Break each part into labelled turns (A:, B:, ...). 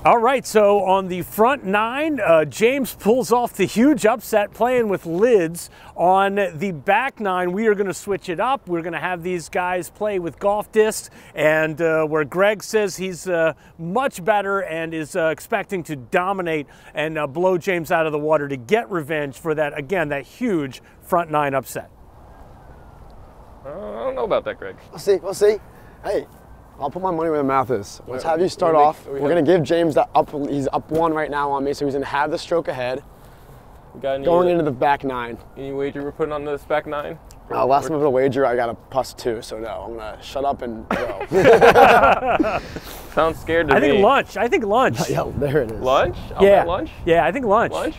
A: All right, so on the front nine, James pulls off the huge upset playing with lids. On the back nine, we are going to switch it up. We're going to have these guys play with golf discs, and where Greg says he's much better and is expecting to dominate and blow James out of the water to get revenge for that, again, that huge front nine upset.
B: I don't know about that, Greg.
C: We'll see, we'll see. Hey. I'll put my money where the mouth is. Let's have you start off. We're going to give James that up. He's up 1 right now on me, so he's going to have the stroke ahead. Going into the back nine.
B: Any wager we're putting on this back nine?
C: Last time of the wager, I got a +2, so no. I'm going to shut up and go.
B: Sounds scared to me.
A: I think lunch. I think lunch.
C: Yeah, there it is.
B: Lunch?
A: I'll bet
B: lunch?
A: Yeah, I think lunch.
B: Lunch?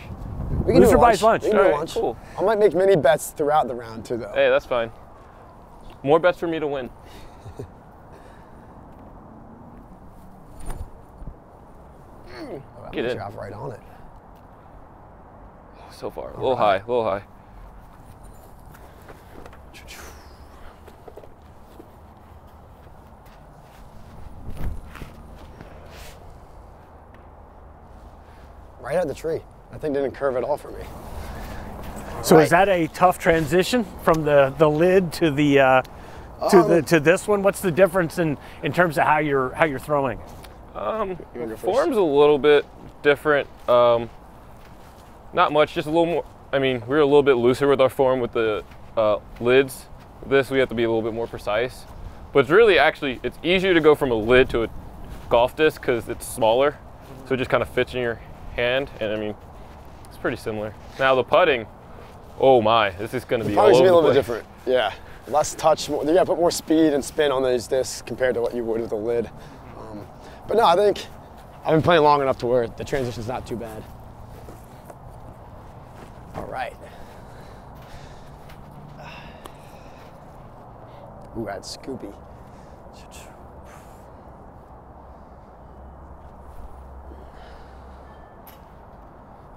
C: We can
A: Loser
C: do
A: buys lunch.
C: We can do lunch.
B: Cool.
C: I might make mini bets throughout the round, too, though.
B: Hey, that's fine. More bets for me to win.
C: Get in. Drive right on it.
B: So far, a little high, a little high.
C: Right at the tree. That thing didn't curve at all for me.
A: So is that a tough transition from the lid to the to this one? What's the difference in terms of how you're throwing?
B: Form's a little bit different. Not much, just a little more. I mean, we're a little bit looser with our form with the lids. This we have to be a little bit more precise. But it's really actually, it's easier to go from a lid to a golf disc because it's smaller. So it just kind of fits in your hand. And I mean, it's pretty similar. Now the putting, oh my, this is going to be all over the place.
C: A little bit different, yeah. Less touch, you got to put more speed and spin on these discs compared to what you would with a lid. But no, I think I've been playing long enough to where the transition's not too bad. All right. Ooh, that's Scoopy.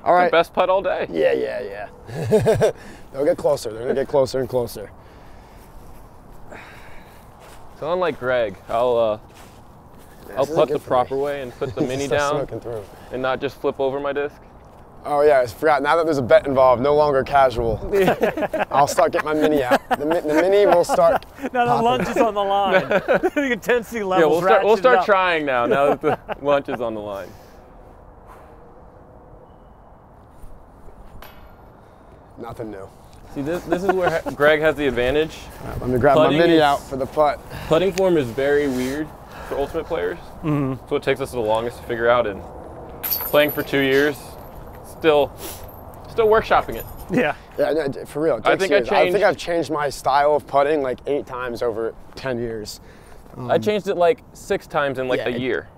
C: All right.
B: The best putt all day.
C: Yeah. They'll get closer. They're going to get closer and closer.
B: So unlike Greg, I'll putt the proper way and put the mini down and not just flip over my disc.
C: Oh yeah, I forgot. Now that there's a bet involved, no longer casual. I'll start getting my mini out. The mini will start.
A: Now the lunch is on the line. The intensity levels.
B: Yeah, we'll start trying now that the lunch is on the line.
C: Nothing new.
B: See, this is where Greg has the advantage.
C: Right, let me grab my mini out for the putt.
B: Putting form is very weird for ultimate players. Mm-hmm. So it takes us the longest to figure out, and playing for 2 years, still workshopping it.
C: Yeah, no, for real. I think I've changed my style of putting like 8 times over 10 years.
B: I changed it like 6 times in like a year.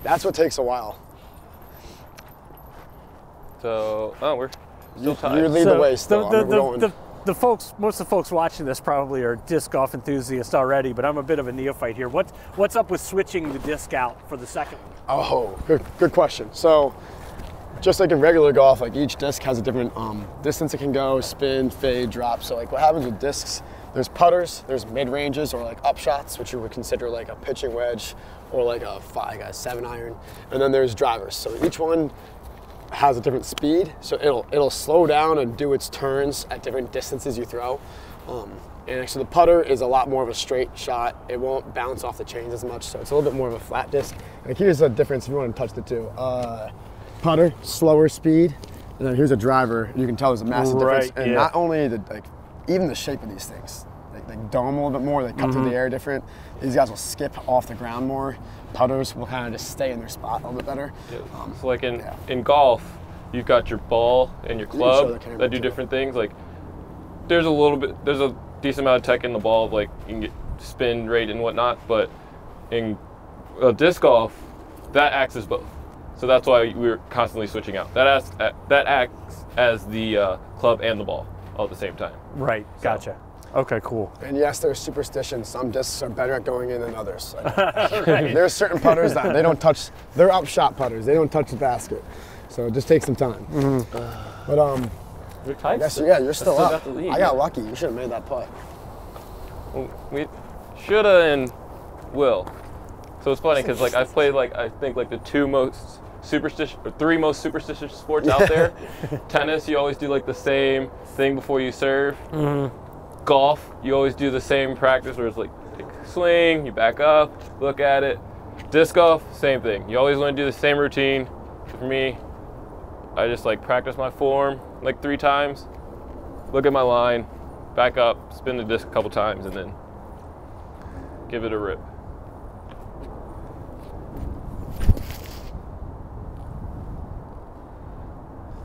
C: That's what takes a while.
B: So, we're still tied.
C: You lead the way still.
A: The folks, most of the folks watching this probably are disc golf enthusiasts already, but I'm a bit of a neophyte here. What's up with switching the disc out for the second one?
C: Oh, good question. So, just like in regular golf, like each disc has a different distance it can go, spin, fade, drop. So like what happens with discs, there's putters, there's mid-ranges or like upshots, which you would consider like a pitching wedge or like a 7-iron. And then there's drivers. So each one has a different speed, so it'll slow down and do its turns at different distances you throw. And actually the putter is a lot more of a straight shot. It won't bounce off the chains as much, so it's a little bit more of a flat disc. Like here's the difference if you want to touch the two. Putter, slower speed, and then here's a driver. You can tell there's a massive difference. And not only even the shape of these things. They dome a little bit more, they cut through the air different. These guys will skip off the ground more. Putters will kind of just stay in their spot a little bit better.
B: Yeah. So like in golf, you've got your ball and your club that do different things. Like there's a decent amount of tech in the ball, like you can get spin rate and whatnot, but in disc golf, that acts as both. So that's why we're constantly switching out. That acts as the club and the ball all at the same time.
A: Right, gotcha. Okay, cool.
C: And yes, there's superstitions. Some discs are better at going in than others. There's certain putters that they don't touch. They're upshot putters. They don't touch the basket. So it just takes some time. But
B: you're tight.
C: I guess, you're still up. I got lucky. You should have made that putt.
B: We shoulda and will. So it's funny because like I've played like I think like the three most superstitious sports out there. Tennis, you always do like the same thing before you serve. Golf, you always do the same practice where it's like swing, you back up, look at it. Disc golf, same thing. You always want to do the same routine. For me, I just like practice my form like 3 times, look at my line, back up, spin the disc a couple times, and then give it a rip.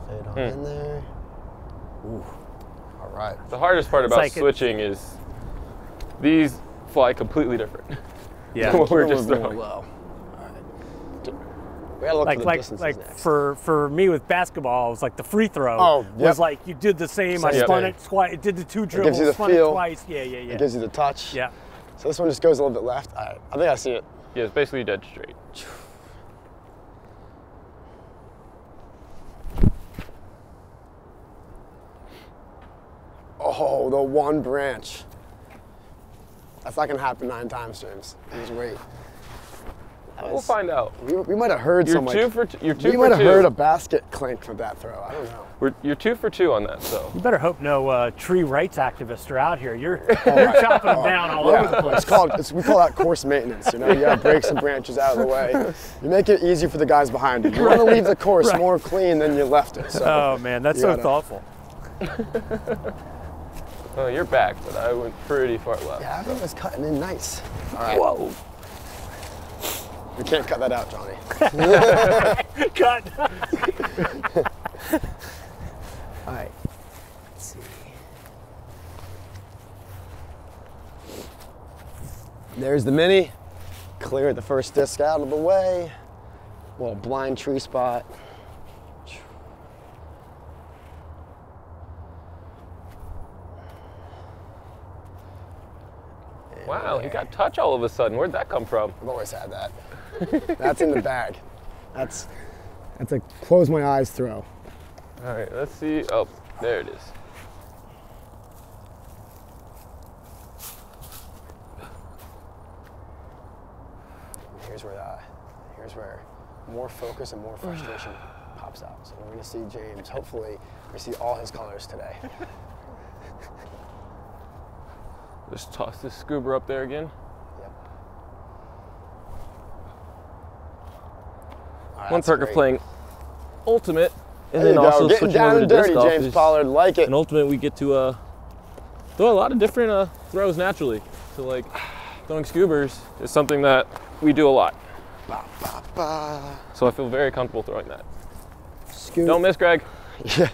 C: Fade on in there. Ooh. All right.
B: The hardest part about
A: like
B: switching is these fly completely different.
A: Yeah.
B: Than what we're just
C: Really
B: throwing.
C: low. All right. We gotta look for the distances next.
A: for me with basketball, it was like the free throw.
C: Oh, yep.
A: Was like you did the same. I
C: Same
A: spun
C: thing.
A: it, squat. It did the 2 dribbles.
C: gives you the
A: spun
C: feel.
A: it twice. Yeah.
C: It gives you the touch.
A: Yeah.
C: So this one just goes a little bit left. All right. I think I see it.
B: Yeah, it's basically dead straight.
C: Oh, the one branch. That's not gonna happen 9 times, James. Just wait.
B: We'll find out.
C: We might have heard
B: You're
C: some
B: two
C: like.
B: for two. You're 2
C: We
B: for
C: might have
B: 2.
C: heard a basket clink with that throw. I don't know.
B: You're 2 for 2 on that, so.
A: You better hope no tree rights activists are out here. You're chopping them down all over the place.
C: We call that course maintenance. You know, you gotta break some branches out of the way. You make it easy for the guys behind you. You want to leave the course more clean than you left it. So
A: Oh man, that's so
C: gotta-
A: thoughtful.
B: Oh, you're back, but I went pretty far left.
C: yeah, I think it was cutting in nice. All right.
A: Whoa.
C: We can't cut that out, Johnny.
A: Cut.
C: All right. Let's see. There's the mini. Clear the first disc out of the way. Little blind tree spot.
B: Wow, he got touch all of a sudden. Where'd that come from?
C: I've always had that. That's in the bag. That's a close my eyes throw.
B: All right, let's see. Oh, there it is.
C: Here's where more focus and more frustration pops out. So we're gonna see James, hopefully, we see all his colors today.
B: Just toss this scuba up there again.
C: Yep. All right,
B: One
C: that's
B: perk of
C: great.
B: playing Ultimate, and
C: There
B: then
C: you go.
B: also
C: Getting
B: switching
C: down
B: over to
C: and
B: disc
C: dirty,
B: golf
C: James
B: is-
C: Pollard, like it.
B: In Ultimate, we get to throw a lot of different throws naturally. So like throwing scubers is something that we do a lot.
C: Ba, ba, ba.
B: So I feel very comfortable throwing that.
C: Scoop.
B: Don't miss, Greg.
C: Yeah.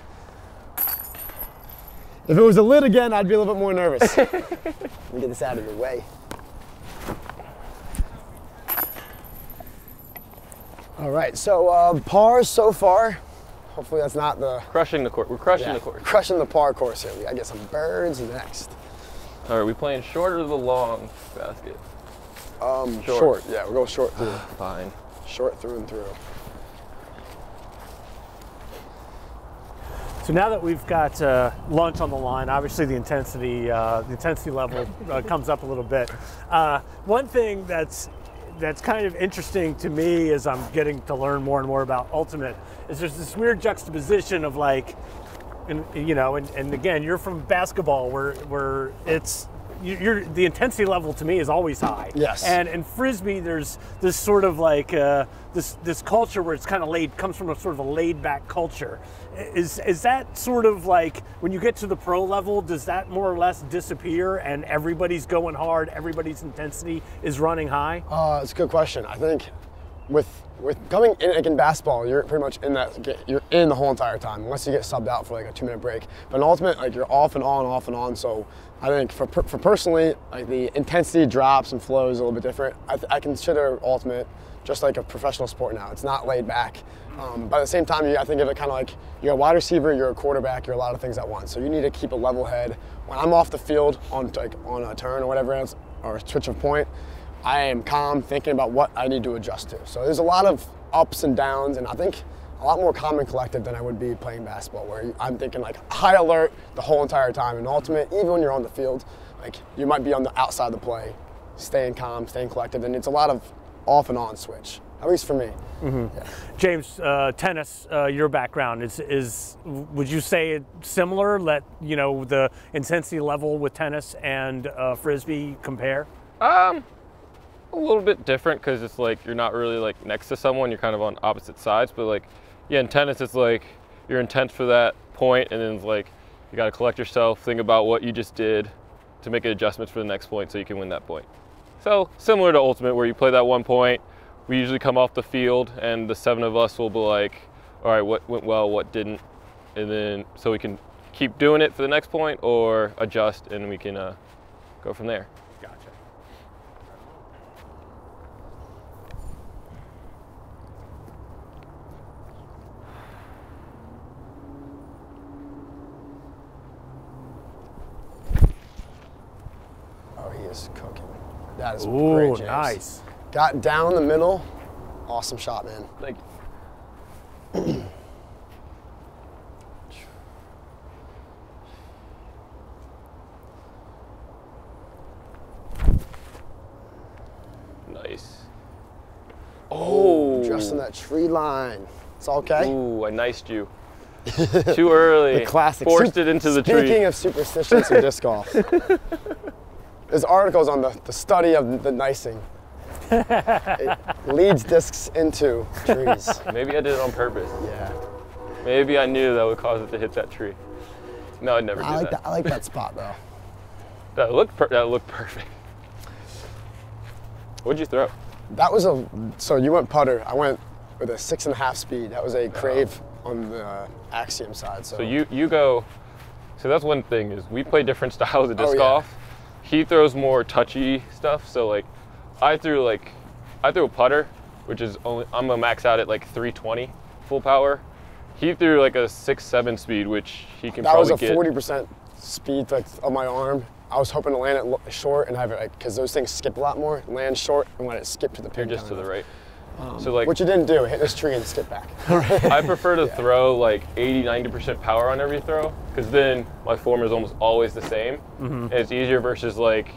C: If it was a lid again, I'd be a little bit more nervous. Let me get this out of your way. All right, so pars so far. Hopefully that's not the
B: Crushing the course. We're crushing the course.
C: Crushing the par course here. We gotta get some birds next.
B: All right, we playing short or the long basket?
C: Short. Yeah, we'll go short through.
B: Fine.
C: Short through and through.
A: So now that we've got lunch on the line, obviously the intensity level comes up a little bit. One thing that's kind of interesting to me as I'm getting to learn more and more about Ultimate is there's this weird juxtaposition of like, and again, you're from basketball where it's the intensity level to me is always high.
C: Yes.
A: And in Frisbee, there's this sort of like this culture where it's kind of comes from a sort of a laid back culture. Is that sort of like when you get to the pro level, does that more or less disappear and everybody's going hard, everybody's intensity is running high?
C: It's a good question. I think with coming in like in basketball, you're pretty much you're in the whole entire time unless you get subbed out for like a 2-minute break. But in Ultimate, like you're off and on. So I think for personally, like the intensity drops and flows a little bit different. I consider Ultimate just like a professional sport now. It's not laid back. But at the same time, I think of it kind of like you're a wide receiver, you're a quarterback, you're a lot of things at once. So you need to keep a level head. When I'm off the field on a turn or whatever else, or a switch of point, I am calm, thinking about what I need to adjust to. So there's a lot of ups and downs, and I think a lot more calm and collected than I would be playing basketball, where I'm thinking like high alert the whole entire time. In Ultimate, even when you're on the field, like you might be on the outside of the play, staying calm, staying collected, and it's a lot of off and on switch, at least for me.
A: Yeah. James, tennis, your background is would you say it similar? Let you know the intensity level with tennis and Frisbee compare?
B: A little bit different because it's like you're not really like next to someone, you're kind of on opposite sides. But like, yeah, in tennis it's like you're intense for that point, and then it's like you got to collect yourself, think about what you just did to make adjustments for the next point so you can win that point. So similar to Ultimate, where you play that 1 point, we usually come off the field and the 7 of us will be like, all right, what went well, what didn't, and then so we can keep doing it for the next point or adjust, and we can go from there.
A: Gotcha.
C: Oh, he is cooking. That is
A: Ooh,
C: great, James.
A: nice.
C: Got down the middle. Awesome shot, man.
B: Thank you. Nice. Oh,
C: Just on that tree line. It's okay.
B: Ooh, I niced you. Too early.
C: The classic.
B: Forced it into the tree.
C: Speaking of superstitions in disc golf, there's articles on the study of the nicing. It leads discs into trees.
B: Maybe I did it on purpose.
C: Yeah.
B: Maybe I knew that would cause it to hit that tree. No, I'd never do that.
C: I like that spot though.
B: That looked perfect. What'd you throw?
C: That was so you went putter. I went with a 6.5 speed. That was a Crave on the Axiom side. So
B: you go, so that's one thing is we play different styles of disc
C: yeah.
B: golf. He throws more touchy stuff. So like, I threw a putter, which is only, I'm gonna max out at like 320 full power. He threw like a 6-7 speed, which he can probably get.
C: That was a 40% speed like of my arm. I was hoping to land it short and have it, because those things skip a lot more, land short and let it skip to the pin.
B: You're just to the right. So like,
C: which you didn't do, hit this tree and skip back.
B: I prefer to throw like 80-90% power on every throw, because then my form is almost always the same. And it's easier versus like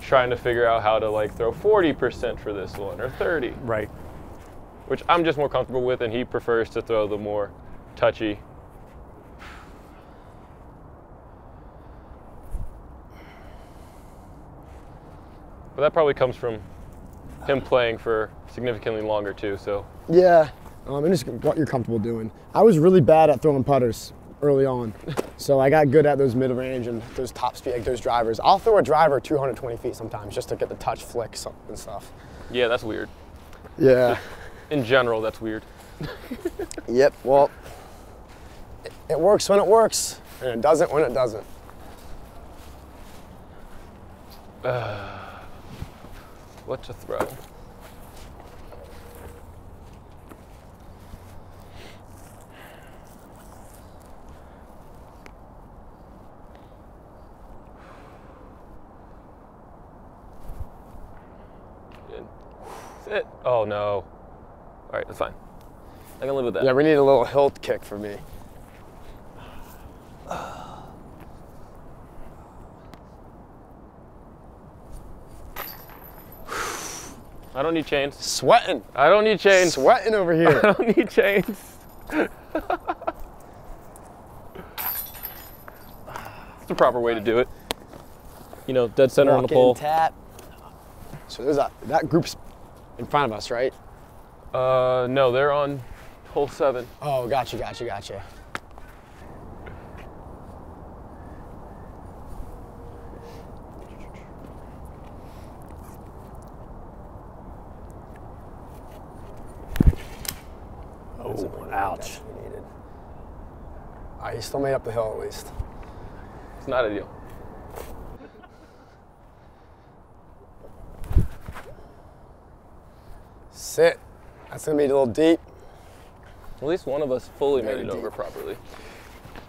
B: trying to figure out how to like throw 40% for this one or 30.
A: Right.
B: Which I'm just more comfortable with, and he prefers to throw the more touchy. But that probably comes from him playing for significantly longer too, so.
C: Yeah, and just what you're comfortable doing. I was really bad at throwing putters early on, so I got good at those mid-range and those top speed, like those drivers. I'll throw a driver 220 feet sometimes just to get the touch flick and stuff.
B: Yeah, that's weird.
C: Yeah.
B: In general, that's weird.
C: Yep, well, it works when it works, and it doesn't when it doesn't.
B: What to throw? Good. Sit. Oh no. All right, that's fine. I can live with that.
C: Yeah, we need a little hilt kick for me.
B: I don't need chains.
C: Sweating.
B: I don't need chains.
C: Sweating over here.
B: I don't need chains. It's the proper way to do it. You know, dead center on the pole.
C: Tap. So there's that group's in front of us, right?
B: No, they're on hole 7.
C: Oh, gotcha.
A: Oh, ouch.
C: He still made up the hill at least.
B: It's not ideal.
C: Sit. That's gonna be a little deep.
B: At least one of us fully made
C: Very
B: it
C: deep.
B: over properly.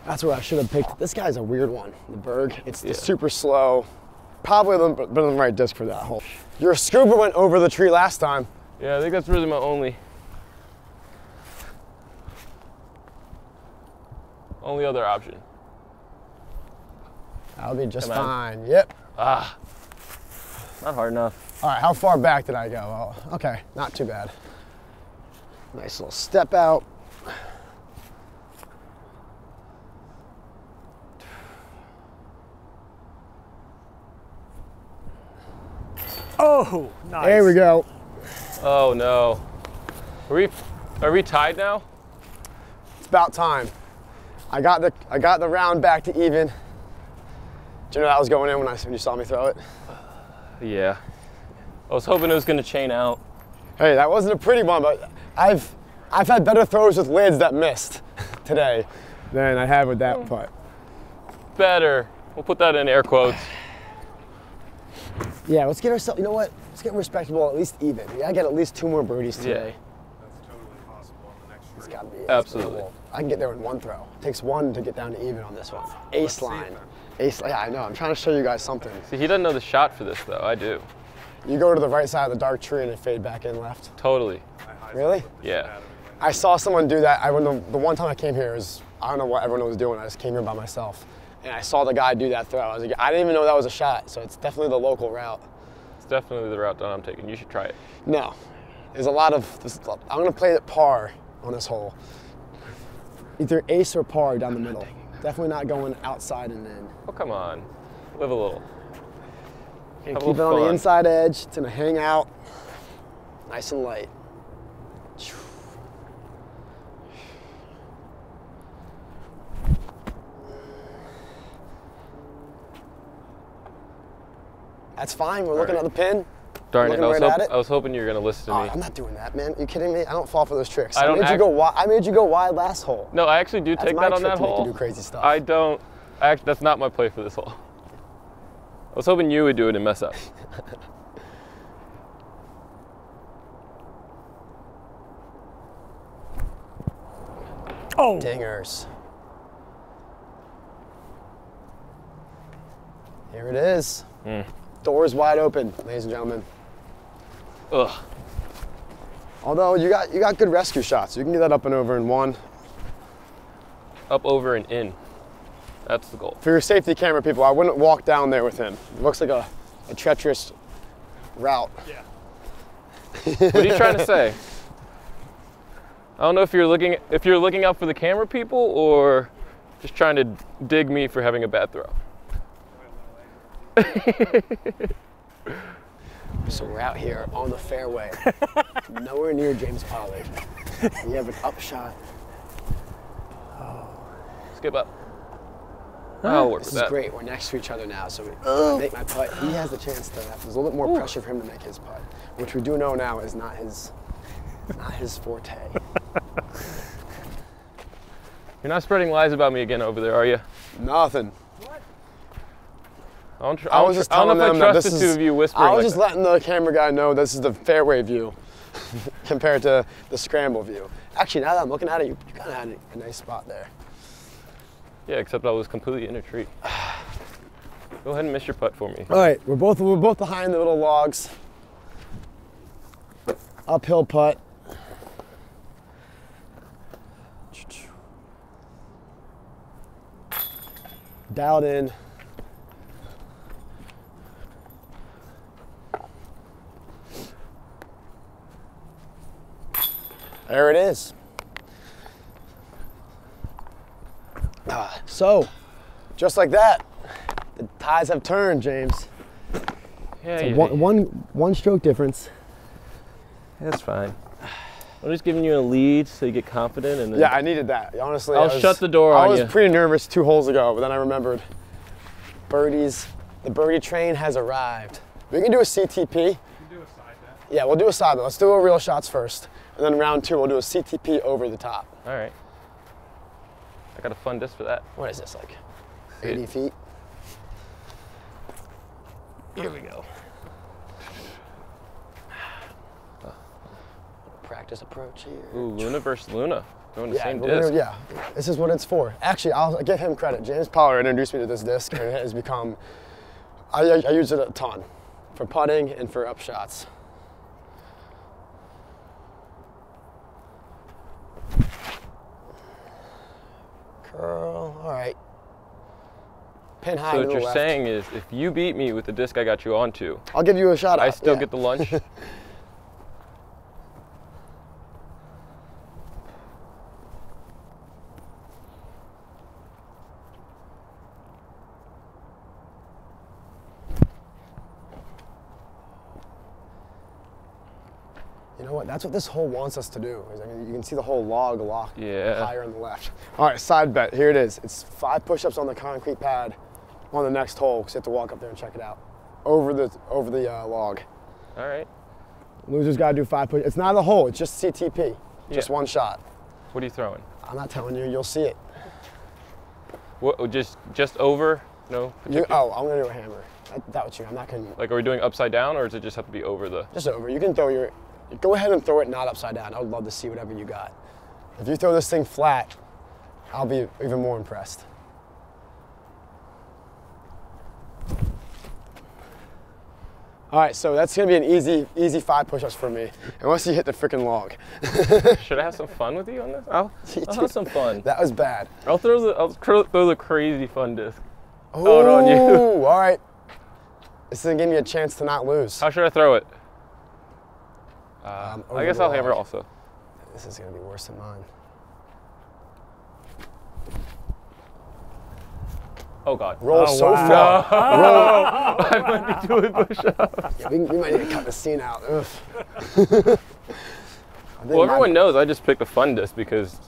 C: That's what I should have picked. This guy's a weird one, the Berg. It's super slow. Probably the right disc for that hole. Your scuba went over the tree last time.
B: Yeah, I think that's really my only other option.
C: That'll be just
B: Come on.
C: fine. Yep.
B: Ah, not hard enough.
C: All right, how far back did I go? Well, okay, not too bad. Nice little step out.
A: Oh, nice.
C: There we go.
B: Oh no. Are we tied now?
C: It's about time. I got the round back to even. Do you know that was going in when you saw me throw it?
B: Yeah. I was hoping it was gonna chain out.
C: Hey, that wasn't a pretty one, but I've had better throws with lids that missed today than I had with that putt.
B: Better. We'll put that in air quotes.
C: Yeah, let's get ourselves, you know what? Let's get respectable, at least even. We gotta get at least 2 more birdies today.
D: That's totally possible on the next
C: It's
D: shot.
C: gotta be.
B: Absolutely.
C: I can get there in 1 throw. It takes 1 to get down to even on this one. Ace line. Ace, yeah, I know. I'm trying to show you guys something.
B: See, he doesn't know the shot for this though. I do.
C: You go to the right side of the dark tree and it fade back in left.
B: Totally.
C: Really?
B: Yeah.
C: I saw someone do that. The one time I came here, I don't know what everyone was doing. I just came here by myself. And I saw the guy do that throw. I was like, I didn't even know that was a shot. So it's definitely the local route.
B: It's definitely the route that I'm taking. You should try it.
C: No. There's a lot of, I'm going to play it par on this hole. Either ace or par down the middle. Definitely not going outside and in.
B: Oh, come on. Live a little.
C: And
B: Have a
C: keep it
B: little
C: on the
B: fun.
C: inside edge. It's going to hang out nice and light. That's fine. We're looking at the pin.
B: Darn it.
C: Looking right at it.
B: I was hoping you were going to listen to
C: Oh,
B: me.
C: I'm not doing that, man. You kidding me? I don't fall for those tricks.
B: I don't
C: made you go wide. I made you go wide last hole.
B: No, I actually do
C: That's
B: take
C: my
B: that on
C: trick
B: that
C: to make you
B: hole.
C: do crazy stuff.
B: I don't. That's not my play for this hole. I was hoping you would do it and mess up.
A: Oh,
C: Dingers. Here it is. Doors wide open, ladies and gentlemen.
B: Ugh.
C: Although you got good rescue shots. You can get that up and over in 1.
B: Up, over, and in. That's the goal.
C: For your safety camera people, I wouldn't walk down there with him. It looks like a treacherous route.
A: yeah.
B: What are you trying to say? I don't know if you're looking out for the camera people or just trying to dig me for having a bad throw.
C: So we're out here on the fairway, nowhere near James Pollard. We have an upshot.
B: Skip up. I'll work
C: This
B: with
C: is
B: that.
C: great. We're next to each other now, so I make my putt. He has the chance to. There's a little bit more pressure for him to make his putt, which we do know now is not his forte.
B: You're not spreading lies about me again over there, are you?
C: Nothing.
B: I don't
C: I was just telling
B: know if
C: them
B: I
C: that
B: trust
C: this
B: the two
C: is.
B: of you whispering
C: I was
B: like
C: just
B: that.
C: letting the camera guy know this is the fairway view compared to the scramble view. Actually, now that I'm looking at it, you kind of had a nice spot there.
B: Yeah, except I was completely in a tree. Go ahead and miss your putt for me.
C: All right, we're both behind the little logs. Uphill putt. Dialed in. There it is. So, just like that, the tides have turned, James.
B: Yeah,
C: So
B: yeah,
C: one stroke difference.
B: that's fine. I'm just giving you a lead so you get confident, and then
C: Yeah, I needed that. Honestly,
B: I'll shut the door
C: I
B: on
C: was
B: you.
C: pretty nervous 2 holes ago, but then I remembered birdies. The birdie train has arrived. We can do a CTP. Yeah, we'll do a side bet. Let's do a real shots first, and then round 2 we'll do a CTP over the top.
B: All right. I got a fun disc for that.
C: What is this, like 80 feet?
B: Here we go.
C: Practice approach here.
B: Ooh, Luna versus Luna. Going the
C: Yeah,
B: same
C: we're gonna-
B: disc.
C: yeah, this is what it's for. Actually, I'll give him credit. James Pollard introduced me to this disc, and it has become, I use it a ton for putting and for up shots. Curl, all right. Pin high
B: So
C: to
B: what
C: the
B: you're
C: left.
B: saying is, if you beat me with the disc I got you onto,
C: I'll give you a shot.
B: I still get the lunch?
C: You know what? That's what this hole wants us to do. I mean, you can see the whole log
B: Yeah.
C: higher on the left. All right, side bet. Here it is. It's 5 push-ups on the concrete pad on the next hole, because you have to walk up there and check it out. Over the log.
B: All right.
C: Loser's got to do 5 push-ups. It's not a hole. It's just CTP. Just one shot.
B: What are you throwing?
C: I'm not telling you. You'll see it.
B: What? Just over? No.
C: Oh, I'm gonna do a hammer. That was you. I'm not gonna.
B: Like, are we doing upside down, or does it just have to be over the?
C: Just over. You can throw your. Go ahead and throw it not upside down. I would love to see whatever you got. If you throw this thing flat, I'll be even more impressed. All right, so that's gonna be an easy 5 push-ups for me, unless you hit the freaking log.
B: Should I have some fun with you on this? I'll have some fun.
C: That was bad.
B: I'll throw the crazy fun disc. Oh, no, on you.
C: All right. This is gonna give me a chance to not lose.
B: How should I throw it?
C: Over
B: I guess
C: the
B: I'll hammer
C: log.
B: also.
C: This is gonna be worse than mine.
B: Oh God.
C: Roll
A: Oh,
C: so
A: wow.
C: far. Roll.
B: I might be doing push-ups.
C: Yeah, we might need to cut the scene out. Ugh.
B: Well, everyone knows I just picked a fun disc because,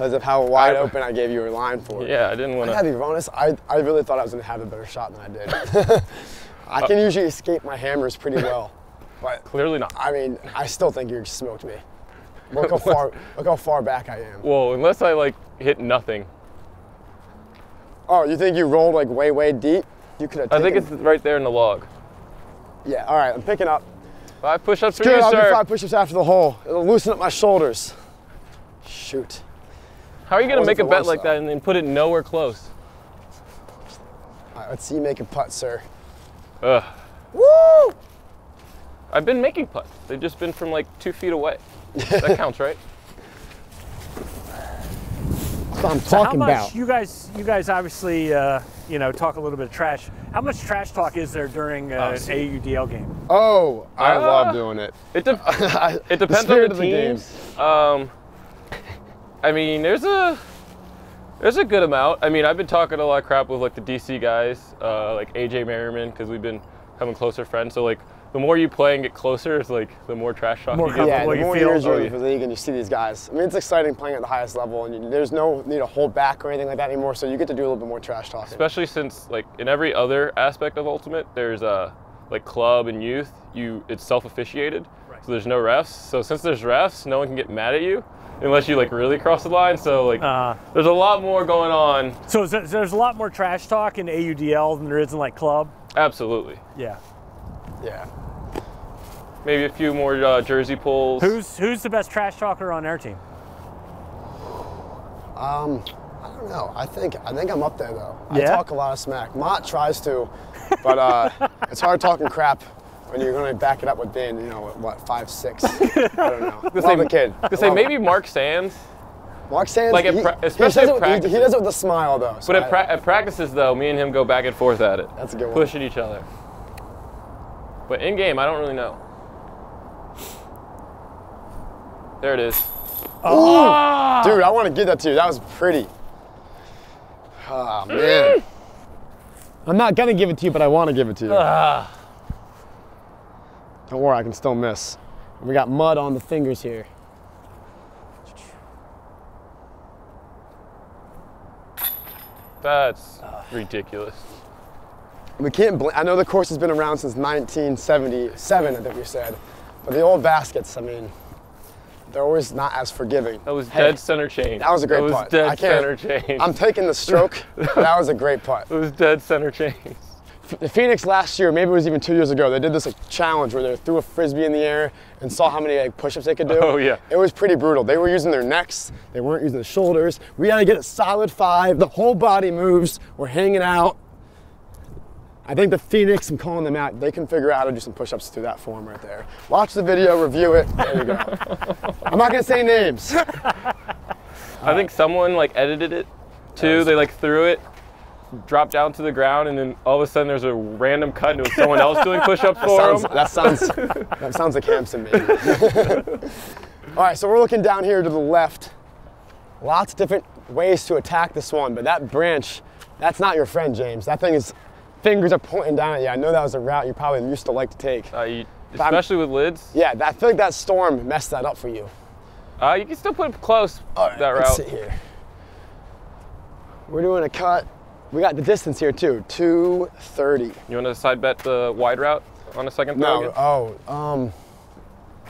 C: of how wide open I gave you a line for it.
B: yeah, I didn't want
C: I gotta
B: to.
C: be honest, I really thought I was gonna have a better shot than I did. I can usually escape my hammers pretty well, but
B: Clearly not.
C: I mean, I still think you smoked me. Look how far back I am.
B: Well, unless I like hit nothing.
C: Oh, you think you rolled like way deep? You could have
B: I
C: taken.
B: think it's right there in the log.
C: Yeah, all right, I'm picking up.
B: 5 push-ups for
C: Good,
B: you,
C: I'll do
B: sir.
C: 5 push-ups after the hole. It'll loosen up my shoulders. Shoot.
B: How are you gonna
C: Wasn't
B: make a
C: the
B: bet
C: worst,
B: like
C: though.
B: that and then put it nowhere close?
C: All right, let's see you make a putt, sir.
B: Ugh.
C: Woo!
B: I've been making putts. They've just been from like 2 feet away. That counts, right?
C: That's what I'm
A: So how
C: talking
A: much
C: about.
A: you guys obviously you know, talk a little bit of trash. How much trash talk is there during an AUDL game?
C: Oh, I love doing it.
B: It depends
C: spirit
B: on
C: of
B: the
C: the
B: teams. I mean, there's a good amount. I mean, I've been talking a lot of crap with like the DC guys, like AJ Merriman, because we've been becoming closer friends. So like, the more you play and get closer, it's like the more trash talk
A: More
B: you get.
C: Yeah,
A: What
C: the
A: you
C: more
A: feel?
C: years you're
A: Oh,
C: in the league and you see these guys. I mean, it's exciting playing at the highest level, and there's no need to hold back or anything like that anymore, so you get to do a little bit more trash talking.
B: Especially since like in every other aspect of Ultimate, there's like club and youth, it's self-officiated, so there's no refs. So since there's refs, no one can get mad at you unless you like really cross the line. So like there's a lot more going on.
A: So there's a lot more trash talk in AUDL than there is in like club?
B: Absolutely.
A: Yeah.
C: Yeah.
B: Maybe a few more jersey pulls.
A: Who's the best trash talker on our team?
C: I don't know. I think I'm up there though. I
A: Yeah?
C: talk a lot of smack. Mott tries to, but it's hard talking crap when you're going to back it up with being, you know, what, 5'6". I don't know. Love the kid.
B: To say maybe Mark Sands,
C: Mark Sands,
B: like especially at practice.
C: he does it with a smile though. So
B: But at practices though, me and him go back and forth at it.
C: That's a good one.
B: Pushing each other. But in game, I don't really know. There it is.
C: Dude, I want to give that to you. That was pretty. Oh, man. I'm not going to give it to you, but I want to give it to you. Don't worry, I can still miss. We got mud on the fingers here.
B: That's ridiculous.
C: We can't I know the course has been around since 1977, I think we said. But the old baskets, I mean, they're always not as forgiving.
B: That was
C: Hey,
B: dead center change.
C: That was a great
B: That was
C: putt.
B: dead
C: I can't-
B: center change.
C: I'm taking the stroke, but that was a great putt.
B: It was dead center change.
C: The Phoenix last year, maybe it was even 2 years ago, they did this like, challenge where they threw a Frisbee in the air and saw how many like, push-ups they could do.
B: Oh, yeah.
C: It was pretty brutal. They were using their necks, they weren't using the shoulders. We had to get a solid 5, the whole body moves, we're hanging out. I think the Phoenix, I'm calling them out, they can figure out how to do some push-ups through that form right there. Watch the video, review it, there you go. I'm not gonna say names.
B: I think someone like edited it too. They like threw it drop down to the ground, and then all of a sudden there's a random cut and it was someone else doing push-ups for them.
C: That sounds like Hampson, maybe. All right, so we're looking down here to the left. Lots of different ways to attack this one, but that branch, that's not your friend, James. That thing is, fingers are pointing down at you. I know that was a route you probably used to like to take.
B: Especially with lids?
C: Yeah, I feel like that storm messed that up for you.
B: You can still put it close, that route.
C: Let's sit here. We're doing a cut. We got the distance here too, 230.
B: You want to side bet the wide route on a second throw?
C: No,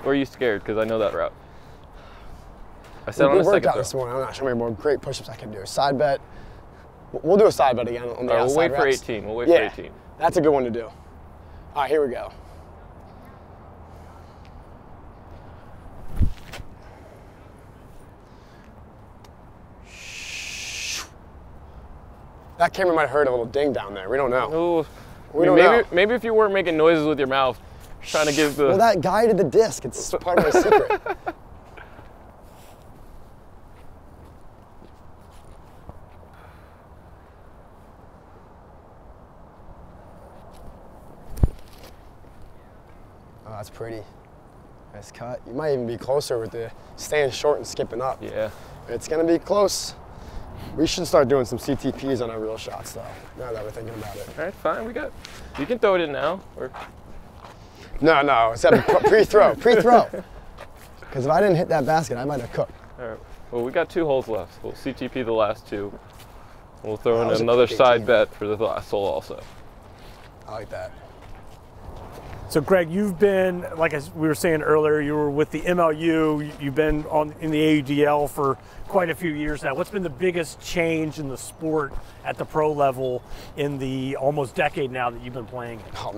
B: Or are you scared? Because I know that route. I said on a second throw.
C: This morning. I'm not sure how many more great push-ups I can do. Side bet. We'll do a side bet again on the outside.
B: We'll wait for 18. We'll wait for 18.
C: That's a good one to do. All right, here we go. That camera might have heard a little ding down there. We don't know.
B: Ooh. Maybe if you weren't making noises with your mouth, trying to give the...
C: Well, that guided the disc. It's part of my secret. Oh, that's pretty. Nice cut. You might even be closer with the staying short and skipping up.
B: Yeah.
C: It's going to be close. We should start doing some CTPs on our real shots, though, now that we're thinking about it.
B: All right, fine. You can throw it in now. Or...
C: No. It's pre-throw. Because if I didn't hit that basket, I might have cooked.
B: All right. Well, we got 2 holes left. We'll CTP the last 2. We'll throw in another side bet for the last hole also.
C: I like that.
A: So Greg, you've been, like we were saying earlier, you were with the MLU, you've been in the AUDL for quite a few years now. What's been the biggest change in the sport at the pro level in the almost decade now that you've been playing it?
C: Oh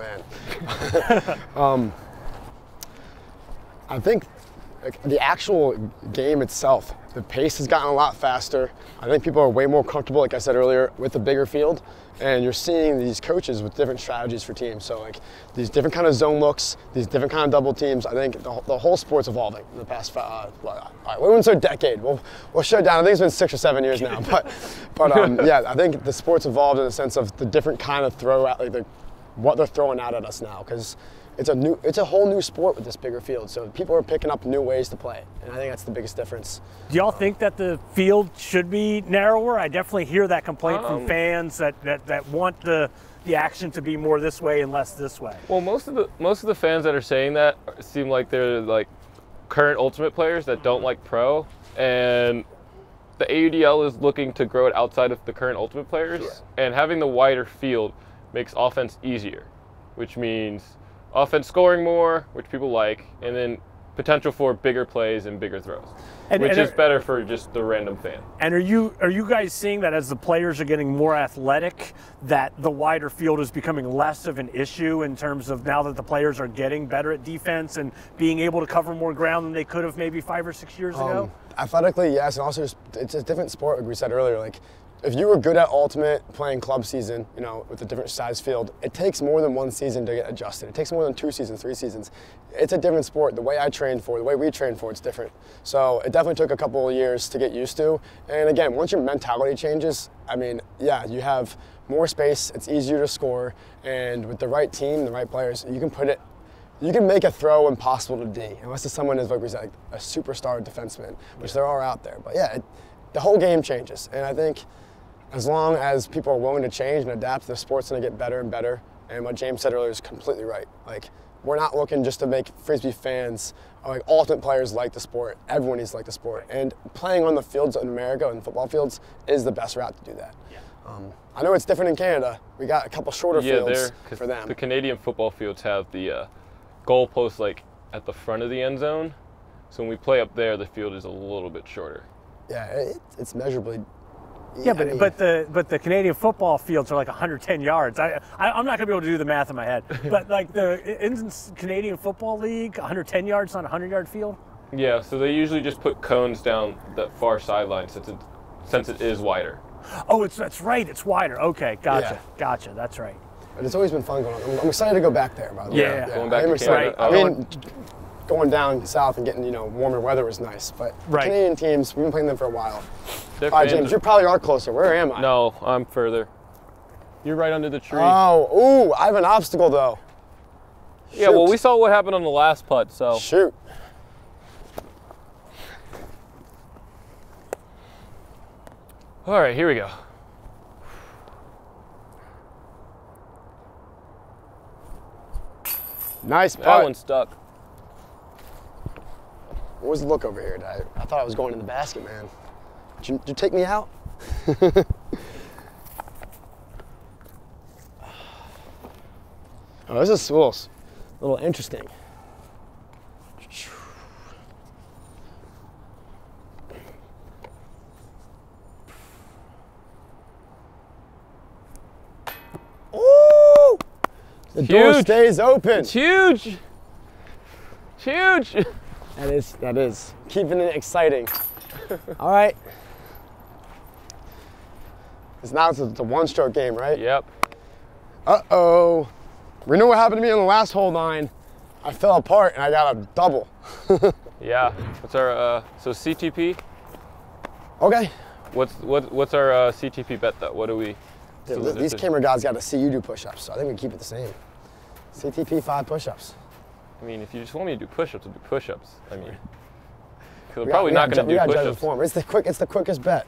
C: man. I think the actual game itself, the pace has gotten a lot faster. I think people are way more comfortable, like I said earlier, with the bigger field. And you're seeing these coaches with different strategies for teams. So like these different kind of zone looks, these different kind of double teams. I think the whole sport's evolving in the past, all right, we wouldn't say a decade. We'll shut down. I think it's been 6 or 7 years now. But yeah, I think the sport's evolved in the sense of the different kind of throw out, like what they're throwing out at us now. Because it's a whole new sport with this bigger field. So people are picking up new ways to play. And I think that's the biggest difference.
A: Do y'all think that the field should be narrower? I definitely hear that complaint from fans that want the action to be more this way and less this way.
B: Well, most of the fans that are saying that seem like they're like current Ultimate players that don't like pro, and the AUDL is looking to grow it outside of the current Ultimate players, and having the wider field makes offense easier, which means offense scoring more, which people like, and then potential for bigger plays and bigger throws, which is better for just the random fan.
A: And are you guys seeing that as the players are getting more athletic, that the wider field is becoming less of an issue in terms of now that the players are getting better at defense and being able to cover more ground than they could have maybe 5 or 6 years ago?
C: Athletically, yes, and also it's a different sport, like we said earlier. Like, if you were good at Ultimate playing club season, you know, with a different size field, it takes more than 1 season to get adjusted. It takes more than 2 seasons, 3 seasons. It's a different sport. The way I train for, the way we train for, it's different. So it definitely took a couple of years to get used to. And again, once your mentality changes, I mean, yeah, you have more space, it's easier to score, and with the right team, the right players, you can make a throw impossible to D, unless it's someone is, like we said, like a superstar defenseman, which there are out there. But yeah, the whole game changes. And I think as long as people are willing to change and adapt, the sport's gonna get better and better. And what James said earlier is completely right. Like, we're not looking just to make Frisbee fans, like Ultimate players like the sport. Everyone needs to like the sport. And playing on the fields in America and football fields is the best route to do that. Yeah. I know it's different in Canada. We got a couple shorter fields for them.
B: The Canadian football fields have the goalposts like at the front of the end zone. So when we play up there, the field is a little bit shorter.
C: Yeah, it's measurably.
A: Yeah, but the Canadian football fields are like 110 yards. I'm not going to be able to do the math in my head. But like in Canadian Football League, 110 yards on a 100-yard field?
B: Yeah, so they usually just put cones down that far sideline since it is wider.
A: Oh, that's right. It's wider. Okay, gotcha. Yeah. Gotcha. That's right.
C: But it's always been fun going on. I'm excited to go back there, by the way.
A: Yeah.
B: Going back to Canada.
C: I mean, going down south and getting, warmer weather was nice. But Canadian teams, we've been playing them for a while. All right, James, you probably are closer. Where am I?
B: No, I'm further. You're right under the tree.
C: Oh, ooh, I have an obstacle though.
B: Yeah, well, we saw what happened on the last putt, so.
C: Shoot.
B: All right, here we go.
C: Nice putt.
B: That one stuck.
C: What was the look over here, Dad? I thought I was going in the basket, man. Did you take me out? Oh, this is a little interesting. Ooh! The door stays open.
B: It's huge. It's huge.
C: That is. Keeping it exciting. All right. It's a one-stroke game, right?
B: Yep.
C: Uh-oh. You know what happened to me on the last hole 9? I fell apart and I got a double.
B: Yeah. What's our so CTP?
C: Okay.
B: What's our CTP bet though? What do we?
C: Dude, these camera guys got to see you do push-ups, so I think we keep it the same. CTP 5 push-ups.
B: I mean, if you just want me to do push-ups, I'll do push-ups. I mean, we're probably not going to do push-ups.
C: It's the quickest bet.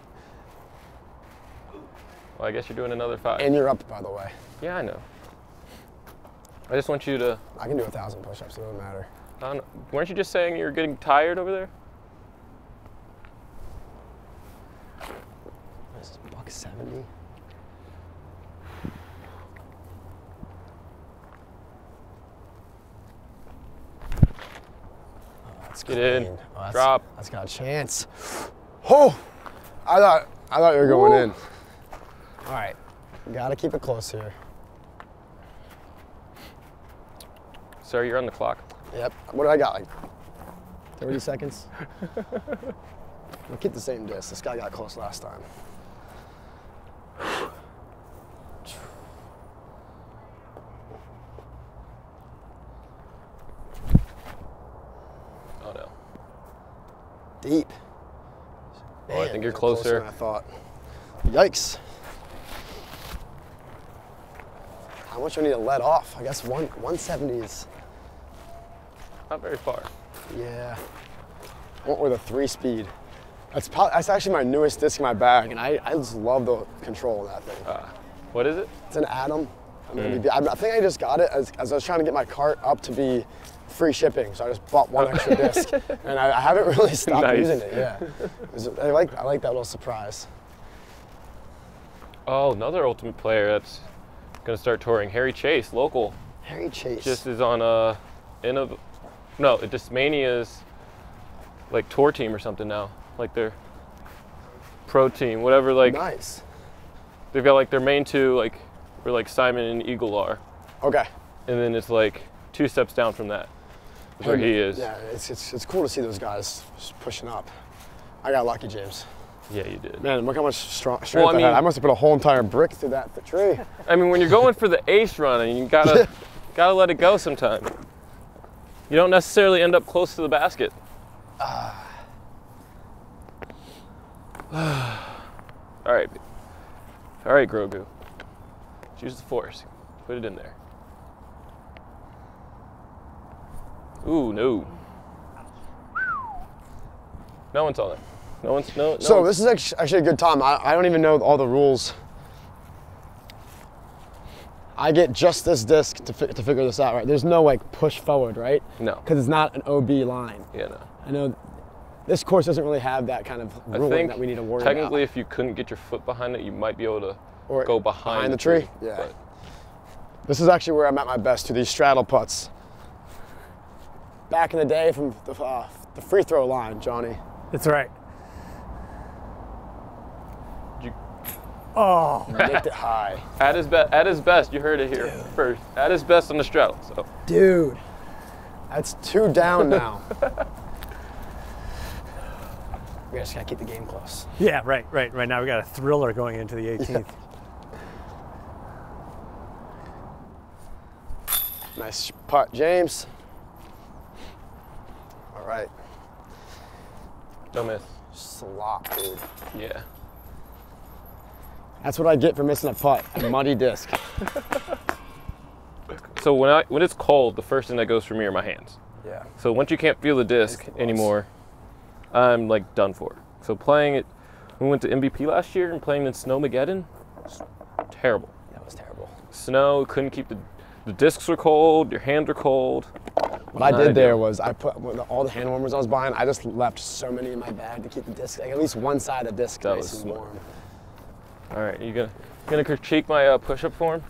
B: Well, I guess you're doing another 5.
C: And you're up, by the way.
B: Yeah, I know. I just want you to.
C: I can do 1,000 push-ups. It doesn't matter.
B: Weren't you just saying you're getting tired over there?
C: This is $170. Let's
B: get in.
C: Oh,
B: Drop.
C: That's got a chance. Oh, I thought you were going in. All right, gotta keep it close here.
B: Sir, you're on the clock.
C: Yep. What do I got? Like 30 seconds? We'll keep the same disc. This guy got close last time.
B: Oh no.
C: Deep.
B: Oh, I think you're closer
C: than I thought. Yikes. How much do I need to let off? I guess 170 is.
B: Not very far.
C: Yeah. I went with a 3-speed. That's actually my newest disc in my bag, and I just love the control of that thing.
B: What is it?
C: It's an Atom. I think I just got it as I was trying to get my cart up to be free shipping, so I just bought one extra disc, and I haven't really stopped using it. Yeah, I like that little surprise.
B: Oh, another Ultimate player that's gonna start touring. Harry Chase, local.
C: Harry Chase.
B: Just is on Discmania's like tour team or something now, like their pro team, whatever. Like
C: nice.
B: They've got like their main 2, like where like Simon and Eagle are.
C: Okay.
B: And then it's like 2 steps down from that, where he is.
C: Yeah, it's cool to see those guys pushing up. I got lucky, James.
B: Yeah, you did.
C: Man, look how much strength
B: Well,
C: I had. I must have put a whole entire brick through that tree.
B: I mean, when you're going for the ace run, and you gotta let it go sometime. You don't necessarily end up close to the basket. All right, Grogu. Use the force. Put it in there. Ooh, no. No one's on it.
C: So this is actually a good time. I don't even know all the rules. I get just this disc to figure this out, right? There's no like push forward, right?
B: No.
C: Because it's not an OB line.
B: Yeah, no.
C: I know this course doesn't really have that kind of ruling that we need to worry about.
B: Technically, if you couldn't get your foot behind it, you might be able to go behind
C: the tree. Yeah. But this is actually where I'm at my best, to these straddle putts. Back in the day from the free throw line, Johnny.
A: That's right.
C: Oh, nicked it high.
B: At his best, you heard it here first. At his best on the straddle. So.
C: Dude, that's 2 down now. We just gotta keep the game close.
A: Yeah, right. Right now we got a thriller going into the 18th.
C: Nice putt, James. All right.
B: Don't miss.
C: Slop, dude.
B: Yeah.
C: That's what I get for missing a putt, a muddy disc.
B: So when it's cold, the first thing that goes for me are my hands.
C: Yeah.
B: So once you can't feel the disc anymore, I'm like done for. So playing it, we went to MVP last year and playing in Snowmageddon, terrible.
C: That was terrible.
B: Snow, couldn't keep the discs were cold, your hands were cold.
C: What I did there was I put all the hand warmers I was buying, I just left so many in my bag to keep the disc, like at least one side of the disc nice and warm.
B: All right, you gonna critique my push-up form?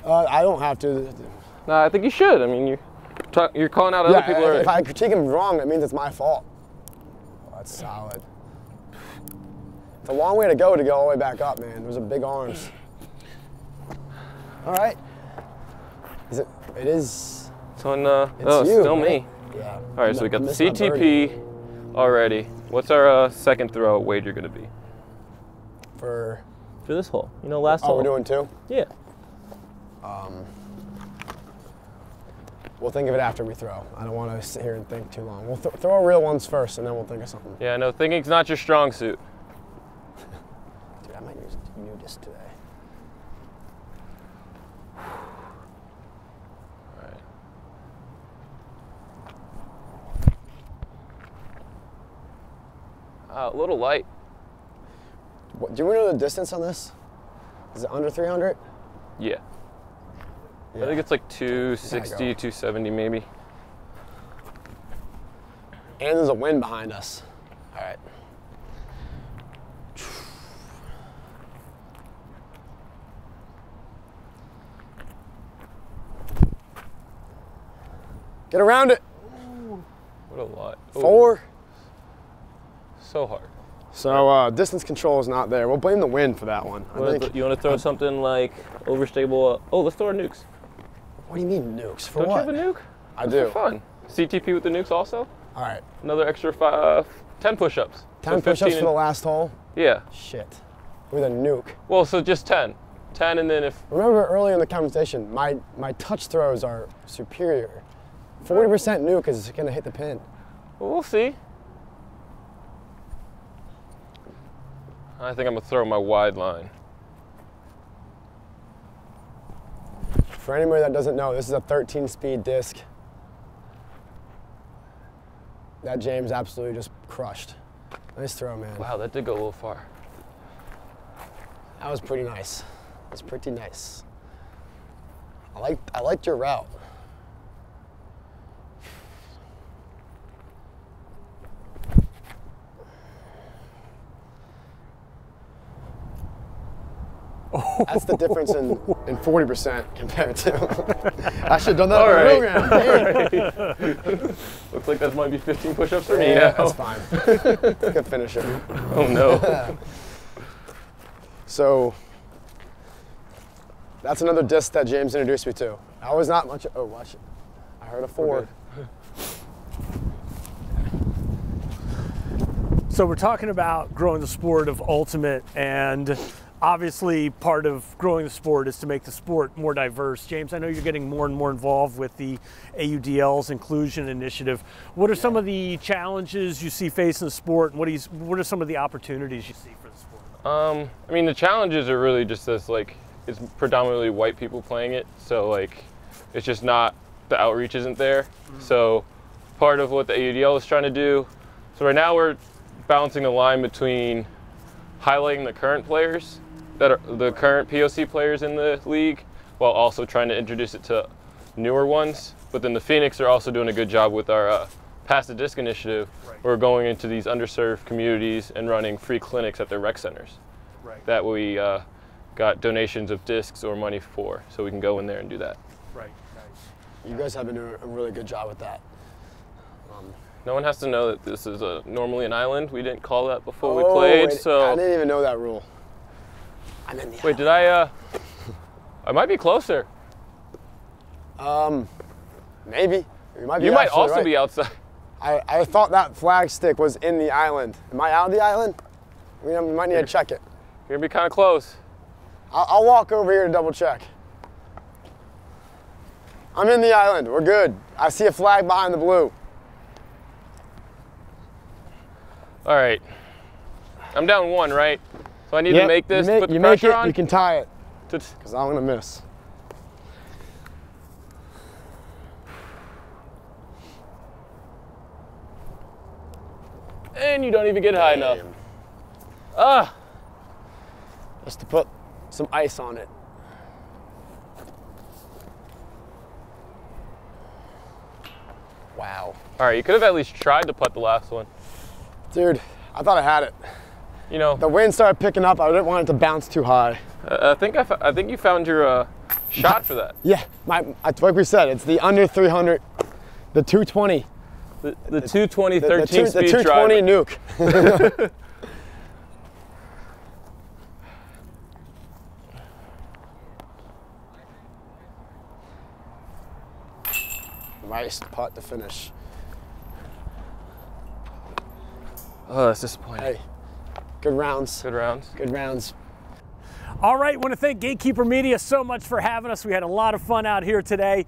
C: I don't have to.
B: Nah, I think you should. I mean, you're calling out other people.
C: If I critique him wrong, it means it's my fault. Oh, that's solid. It's a long way to go all the way back up, man. Those are big arms. All right. Is it? It is.
B: It's on.
C: It's
B: oh,
C: you,
B: still
C: right?
B: me.
C: Yeah.
B: All right, so we got the CTP already. What's our second throw wager gonna be?
C: For
B: this hole. You know, last
C: hole. Oh, we're doing two?
B: Yeah.
C: We'll think of it after we throw. I don't want to sit here and think too long. We'll throw our real ones first, and then we'll think of something.
B: Yeah, no, thinking's not your strong suit.
C: Dude, I might use new disc today.
B: A little light.
C: Do you know the distance on this? Is it under 300?
B: Yeah. I think it's like 260, 270 maybe.
C: And there's a wind behind us. All right. Get around it.
B: What a lot. Ooh.
C: 4.
B: So hard.
C: So distance control is not there. We'll blame the wind for that one.
B: You want to throw something like overstable? Oh, let's throw our nukes.
C: What do you mean nukes? For
B: Don't
C: what?
B: you have a nuke?
C: I do.
B: For fun. CTP with the nukes also?
C: All right.
B: Another extra 10 push-ups.
C: 10 push-ups for the last hole?
B: Yeah.
C: Shit. With a nuke.
B: Well, so just 10. 10 and then if...
C: Remember earlier in the conversation, my touch throws are superior. 40% nuke is going to hit the pin.
B: Well, we'll see. I think I'm going to throw my wide line.
C: For anybody that doesn't know, this is a 13-speed disc that James absolutely just crushed. Nice throw, man.
B: Wow, that did go a little far.
C: That was pretty nice. That was pretty nice. I liked your route. That's the difference in 40% compared to. I should have done that on the program.
B: Looks like that might be 15 push-ups for me.
C: Yeah, that's fine. Good finisher.
B: Oh no.
C: So that's another disc that James introduced me to. I was not much. Oh, watch it. I heard a 4.
A: So we're talking about growing the sport of ultimate, and obviously part of growing the sport is to make the sport more diverse. James, I know you're getting more and more involved with the AUDL's inclusion initiative. What are some of the challenges you see facing the sport, and what are some of the opportunities you see for the sport?
B: I mean, the challenges are really just this, like, it's predominantly white people playing it, so like it's just not, the outreach isn't there. So part of what the AUDL is trying to do, so right now we're balancing the line between highlighting the current players that are the current POC players in the league, while also trying to introduce it to newer ones. But then the Phoenix are also doing a good job with our Pass the Disc initiative. Right. We're going into these underserved communities and running free clinics at their rec centers.
A: Right.
B: That we got donations of discs or money for, so we can go in there and do that.
A: Right.
C: You guys have been doing a really good job with that.
B: No one has to know that this is normally an island. We didn't call that before we played, so.
C: I didn't even know that rule. I'm in the
B: Wait, did I might be closer.
C: Maybe.
B: You might also be outside.
C: I thought that flag stick was in the island. Am I out of the island? We might need to check it.
B: You're gonna be kind of close.
C: I'll walk over here to double check. I'm in the island. We're good. I see a flag behind the blue.
B: All right. I'm down 1, right? So I need to make this, put the
C: you make
B: pressure
C: it,
B: on?
C: you can tie it, because I'm gonna miss.
B: And you don't even get high enough. Ah!
C: Just to put some ice on it. Wow.
B: All right, you could have at least tried to putt the last one.
C: Dude, I thought I had it.
B: You know,
C: The wind started picking up. I didn't want it to bounce too high.
B: I think you found your shot for that.
C: Yeah, like we said, it's the under 300, the 220.
B: The 220
C: The
B: 13 speed
C: the 220
B: driver.
C: nuke. Nice putt to finish.
B: Oh, that's disappointing.
C: Hey, good rounds.
B: Good rounds.
C: Good rounds.
A: All right, want to thank Gatekeeper Media so much for having us. We had a lot of fun out here today.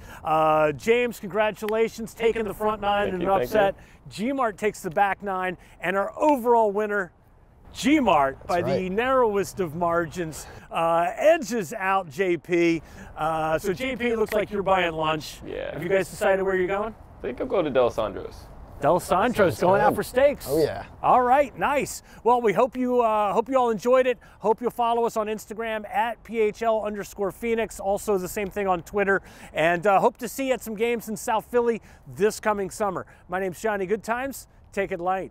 A: James, congratulations, taking the front nine in an upset. G-Mart takes the back nine, and our overall winner, G-Mart, by the narrowest of margins, edges out JP. So JP, it looks like you're buying lunch.
B: Yeah.
A: Have you guys decided where you're going?
B: I think I'll go to D'Alessandro's.
A: D'Alessandro's going out for steaks.
C: Oh yeah.
A: All right, nice. Well, we hope you all enjoyed it. Hope you'll follow us on Instagram at @PHL_Phoenix. Also the same thing on Twitter. And hope to see you at some games in South Philly this coming summer. My name's Johnny Goodtimes. Take it light.